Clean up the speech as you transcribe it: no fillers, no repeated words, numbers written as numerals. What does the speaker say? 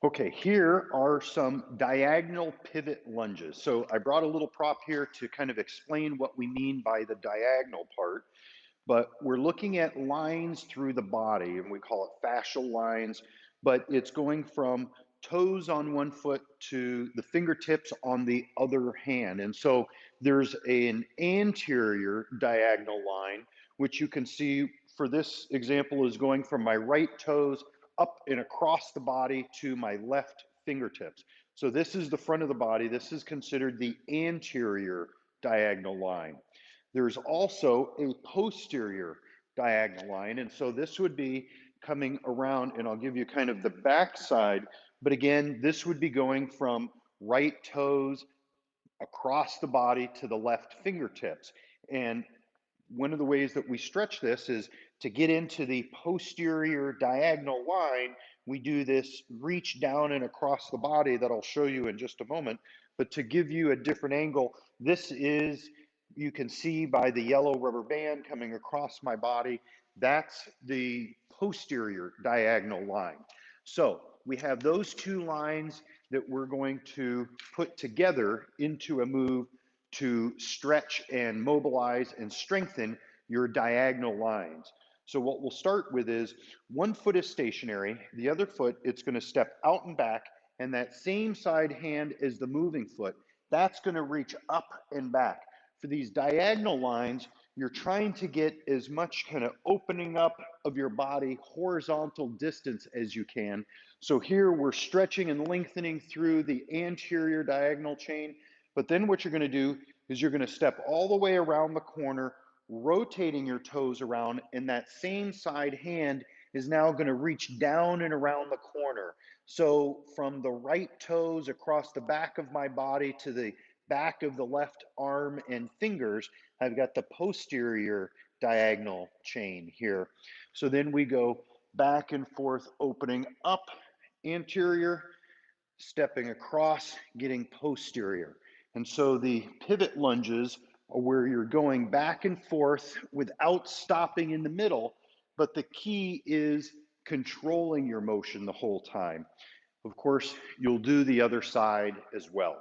Okay, here are some diagonal pivot lunges. So I brought a little prop here to kind of explain what we mean by the diagonal part, but we're looking at lines through the body and we call it fascial lines, but it's going from toes on one foot to the fingertips on the other hand. And so there's an anterior diagonal line, which you can see for this example is going from my right toes up and across the body to my left fingertips. So this is the front of the body. This is considered the anterior diagonal line. There's also a posterior diagonal line. And so this would be coming around, and I'll give you kind of the back side. But again, this would be going from right toes across the body to the left fingertips. And one of the ways that we stretch this is to get into the posterior diagonal line. We do this reach down and across the body that I'll show you in just a moment. But to give you a different angle, this is, you can see by the yellow rubber band coming across my body, that's the posterior diagonal line. So we have those two lines that we're going to put together into a move to stretch and mobilize and strengthen your diagonal lines. So what we'll start with is one foot is stationary, the other foot, it's going to step out and back, and that same side hand is the moving foot. That's going to reach up and back. For these diagonal lines, you're trying to get as much kind of opening up of your body, horizontal distance as you can. So here we're stretching and lengthening through the anterior diagonal chain. But then what you're going to do is you're going to step all the way around the corner, rotating your toes around, and that same side hand is now going to reach down and around the corner. So from the right toes across the back of my body to the back of the left arm and fingers, I've got the posterior diagonal chain here. So then we go back and forth, opening up anterior, stepping across, getting posterior. And so the pivot lunges are where you're going back and forth without stopping in the middle, but the key is controlling your motion the whole time. Of course, you'll do the other side as well.